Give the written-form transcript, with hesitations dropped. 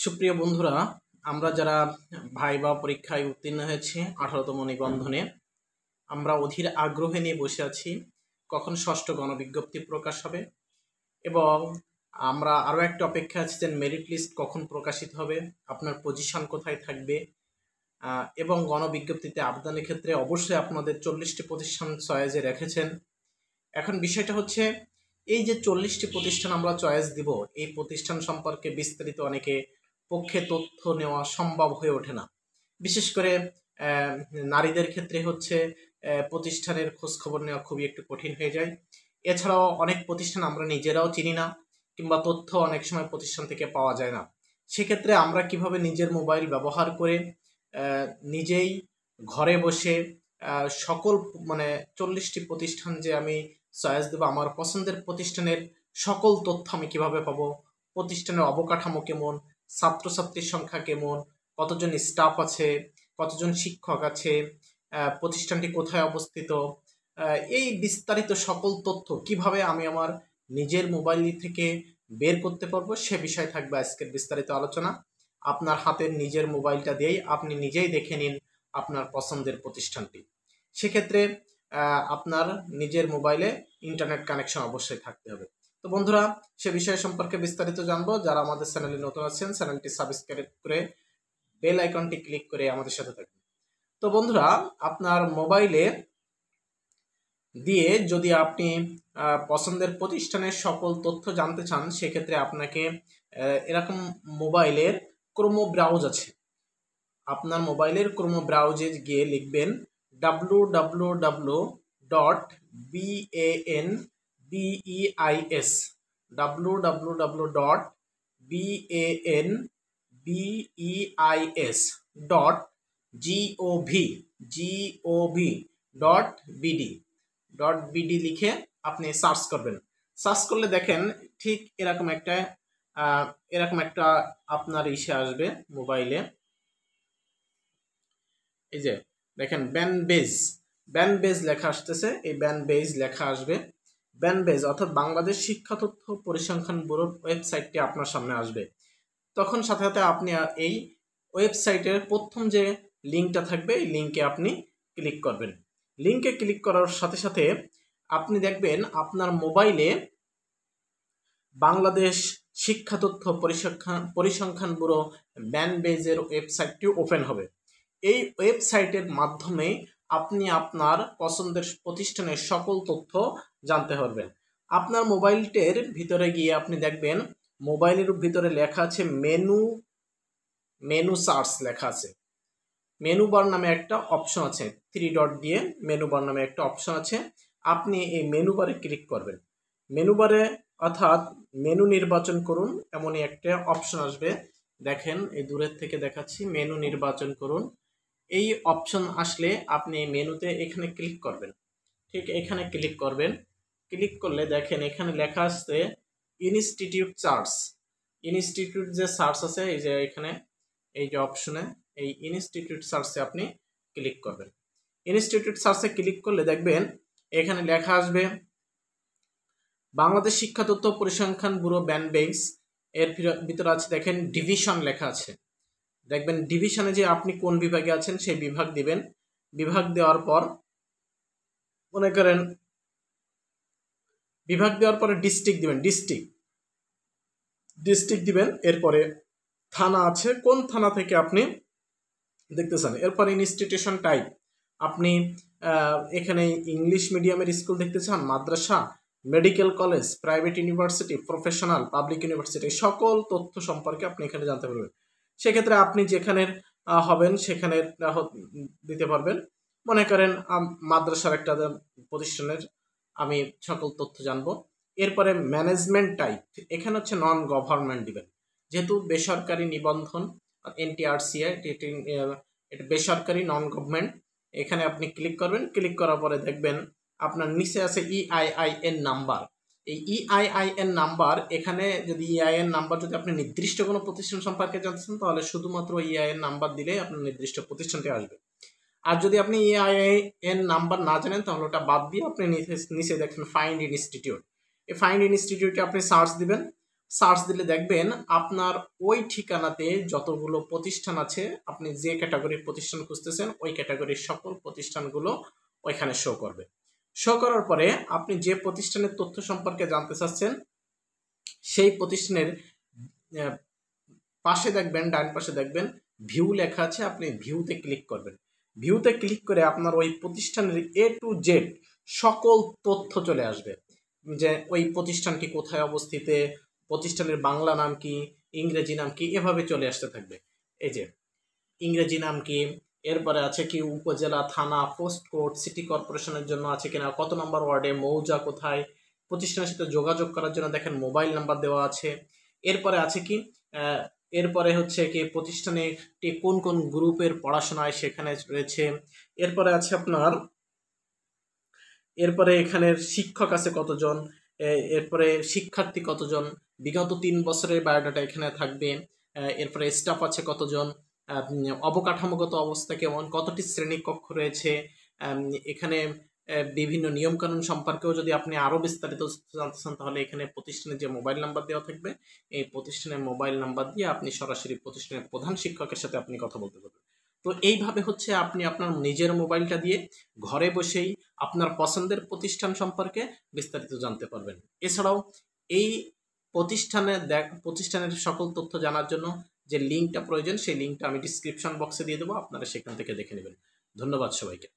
সুপ্রিয় বন্ধুরা, আমরা যারা ভাইবা পরীক্ষায় উত্তীর্ণ হয়েছি 18তম নিবন্ধনে, আমরা অধীর আগ্রহে নিয়ে বসে আছি কখন ষষ্ঠ গণবিজ্ঞপ্তি প্রকাশ হবে এবং আমরা আরও একটা অপেক্ষা আছি যে মেরিট লিস্ট কখন প্রকাশিত হবে, আপনার পজিশন কোথায় থাকবে এবং গণবিজ্ঞপ্তিতে আবেদনের ক্ষেত্রে অবশ্যই আপনাদের 40টি প্রতিষ্ঠান চয়েসে রেখেছেন। এখন বিষয়টা হচ্ছে এই যে 40টি প্রতিষ্ঠান আমরা চয়েস দিব, এই প্রতিষ্ঠান সম্পর্কে বিস্তারিত অনেকে পক্ষে তথ্য নেওয়া সম্ভব হয়ে ওঠে না। বিশেষ করে নারীদের ক্ষেত্রে হচ্ছে প্রতিষ্ঠানের খোঁজখবর নেওয়া খুবই একটু কঠিন হয়ে যায়। এছাড়াও অনেক প্রতিষ্ঠান আমরা নিজেরাও চিনি না কিংবা তথ্য অনেক সময় প্রতিষ্ঠান থেকে পাওয়া যায় না। সেক্ষেত্রে আমরা কিভাবে নিজের মোবাইল ব্যবহার করে নিজেই ঘরে বসে সকল 40টি প্রতিষ্ঠান যে আমি চয়েস দেবো, আমার পছন্দের প্রতিষ্ঠানের সকল তথ্য আমি কিভাবে পাবো, প্রতিষ্ঠানের অবকাঠামো কেমন, ছাত্রছাত্রীর সংখ্যা কেমন, কতজন স্টাফ আছে, কতজন শিক্ষক আছে, প্রতিষ্ঠানটি কোথায় অবস্থিত, এই বিস্তারিত সকল তথ্য কিভাবে আমি আমার নিজের মোবাইল থেকে বের করতে পারবো, সে বিষয় থাকবে আজকের বিস্তারিত আলোচনা। আপনার হাতের নিজের মোবাইলটা দিয়েই আপনি নিজেই দেখে নিন আপনার পছন্দের প্রতিষ্ঠানটি। সেক্ষেত্রে আপনার নিজের মোবাইলে ইন্টারনেট কানেকশন অবশ্যই থাকতে হবে। তো বন্ধুরা, সে বিষয় সম্পর্কে বিস্তারিত জানবো। যারা আমাদের চ্যানেলে নতুন আছেন, চ্যানেলটি সাবস্ক্রাইব করে বেল আইকনটি ক্লিক করে আমাদের সাথে থাকবেন। তো বন্ধুরা, আপনার মোবাইলে দিয়ে যদি আপনি পছন্দের প্রতিষ্ঠানের সকল তথ্য জানতে চান, সেক্ষেত্রে আপনাকে এরকম মোবাইলের ক্রোম ব্রাউজ আছে। আপনার মোবাইলের ক্রোম ব্রাউজে গিয়ে লিখবেন www.beins.gov.bd লিখে আপনি সার্চ করবেন। সার্চ করলে দেখেন ঠিক এরকম একটা আপনার ইসে আসবে মোবাইলে। এই যে দেখেন ব্যানবেজ লেখা আসতেছে, এই ব্যানবেজ লেখা আসবে। ব্যানবেজ অর্থাৎ বাংলাদেশ শিক্ষা তথ্য পরিসংখ্যান ব্যুরোর ওয়েবসাইটটি আপনার সামনে আসবে। তখন সাথে সাথে আপনি এই ওয়েবসাইটের প্রথম যে লিঙ্কটা থাকবে, এই লিঙ্কে আপনি ক্লিক করবেন। লিঙ্কে ক্লিক করার সাথে সাথে আপনি দেখবেন আপনার মোবাইলে বাংলাদেশ শিক্ষা তথ্য পরিসংখ্যান ব্যুরো ব্যানবেজের ওয়েবসাইটটি ওপেন হবে। এই ওয়েবসাইটের মাধ্যমে আপনি আপনার পছন্দের প্রতিষ্ঠানের সকল তথ্য জানতে পারবেন। আপনার মোবাইলটির ভিতরে গিয়ে আপনি দেখবেন মোবাইলের ভিতরে লেখা আছে মেনু সার্চ লেখা আছে। মেনু বার নামে একটা অপশন আছে, 3 ডট দিয়ে মেনু বার নামে একটা অপশন আছে। আপনি এই মেনু বারে ক্লিক করবেন। মেনু বারে অর্থাৎ মেনু নির্বাচন করুন এমনই একটা অপশন আসবে। দেখেন এই দূরের থেকে দেখাচ্ছি, মেনু নির্বাচন করুন। এই অপশন আসলে আপনি এই মেনুতে এখানে ক্লিক করবেন। ঠিক এখানে ক্লিক করবেন। ক্লিক করলে দেখেন এখানে লেখা আছে ইনস্টিটিউট সার্চ। ইনস্টিটিউট যে সার্চ আছে, এই যে এখানে এই যে অপশনে এই ইনস্টিটিউট সার্চে আপনি ক্লিক করবেন। ইনস্টিটিউট সার্চে ক্লিক করলে দেখবেন এখানে লেখা আসবে বাংলাদেশ শিক্ষা তথ্য পরিসংখ্যান ব্যুরো ব্যানবেজ। এর ভিতরে আছে দেখেন ডিভিশন লেখা আছে। দেখবেন ডিভিশনে যে আপনি কোন বিভাগে আছেন সেই বিভাগ দিবেন। বিভাগ দেওয়ার পর মনে করেন বিভাগ দেওয়ার পরে ডিস্ট্রিক্ট দিবেন। ডিস্ট্রিক্ট দিবেন। এরপরে থানা আছে, কোন থানা থেকে আপনি দেখতে চান। এরপর ইনস্টিটিউশন টাইপ, আপনি এখানে ইংলিশ মিডিয়ামের স্কুল দেখতে চান, মাদ্রাসা, medical college, private university, professional, public university, সকল তথ্য সম্পর্কে আপনি এখানে জানতে পারবেন। সেক্ষেত্রে আপনি যেখানের হবেন সেখানে দিতে পারবেন। মনে করেন মাদ্রাসার একটা প্রতিষ্ঠানের আমি সকল তথ্য জানবো। এরপরে ম্যানেজমেন্ট টাইপ, এখানে হচ্ছে নন গভর্নমেন্ট দিবেন। যেহেতু বেসরকারি নিবন্ধন NTRCI, এটা বেসরকারি নন গভর্নমেন্ট, এখানে আপনি ক্লিক করবেন। ক্লিক করার পরে দেখবেন আপনার নিচে আছে EIN নাম্বার। এই EIN নাম্বার, এখানে যদি EIN নাম্বার যদি আপনি নির্দিষ্ট কোনো প্রতিষ্ঠান সম্পর্কে জানতে চান তাহলে শুধুমাত্র EIN নাম্বার দিলেই আপনার নির্দিষ্ট প্রতিষ্ঠানটি আসবে। আর যদি আপনি EIN নাম্বার না জানেন তাহলে ওটা বাদ দিয়ে আপনি নিচে দেখেন ফাইন্ড ইনস্টিটিউট। এই ফাইন্ড ইনস্টিটিউটে আপনি সার্চ দিবেন। সার্চ দিলে দেখবেন আপনার ওই ঠিকানাতে যতগুলো প্রতিষ্ঠান আছে, আপনি যে ক্যাটাগরির প্রতিষ্ঠান খুঁজতেছেন ওই ক্যাটাগরির সকল প্রতিষ্ঠানগুলো ওইখানে শো করবে। শো করার পরে আপনি যে প্রতিষ্ঠানের তথ্য সম্পর্কে জানতে চাচ্ছেন সেই প্রতিষ্ঠানের পাশে দেখবেন, ডান পাশে দেখবেন ভিউ লেখা আছে, আপনি ভিউতে ক্লিক করবেন। ভিউতে ক্লিক করে আপনার ওই প্রতিষ্ঠানের A to Z সকল তথ্য চলে আসবে, যে ওই প্রতিষ্ঠানটি কোথায় অবস্থিত, প্রতিষ্ঠানের বাংলা নাম কি, ইংরেজি নাম কি, এভাবে চলে আসতে থাকবে। এই যে ইংরেজি নাম কি, এরপরে আছে কি উপজেলা, থানা, পোস্ট কোড, সিটি কর্পোরেশনের জন্য আছে কিনা, কত নম্বর ওয়ার্ডে, মৌজা কোথায়, প্রতিষ্ঠানের সাথে যোগাযোগ করার জন্য দেখেন মোবাইল নাম্বার দেওয়া আছে। এরপরে আছে কি এরপরে হচ্ছে কি প্রতিষ্ঠানে কোন কোন গ্রুপের পড়াশোনায় সেখানে রয়েছে। এরপরে আছে আপনার, এরপরে এখানের শিক্ষক আছে কতজন, এরপরে শিক্ষার্থী কতজন, বিগত 3 বছরের বায়োডাটা এখানে থাকবে। এরপরে স্টাফ আছে কতজন, অবকাঠামোগত অবস্থা কেমন, কতটি শ্রেণীকক্ষ রয়েছে, এখানে বিভিন্ন নিয়মকানুন সম্পর্কেও যদি আপনি আরও বিস্তারিত জানতে চান তাহলে এখানে প্রতিষ্ঠানের যে মোবাইল নাম্বার দেওয়া থাকবে এই প্রতিষ্ঠানের মোবাইল নাম্বার দিয়ে আপনি সরাসরি প্রতিষ্ঠানের প্রধান শিক্ষকের সাথে আপনি কথা বলতে পারবেন। তো এইভাবে হচ্ছে আপনি আপনার নিজের মোবাইলটা দিয়ে ঘরে বসেই আপনার পছন্দের প্রতিষ্ঠান সম্পর্কে বিস্তারিত জানতে পারবেন। এছাড়াও এই প্রতিষ্ঠানের সকল তথ্য জানার জন্য যে লিঙ্কটা প্রয়োজন সেই লিঙ্কটা আমি ডিসক্রিপশন বক্সে দিয়ে দেবো, আপনারা সেখান থেকে দেখে নেবেন। ধন্যবাদ সবাইকে।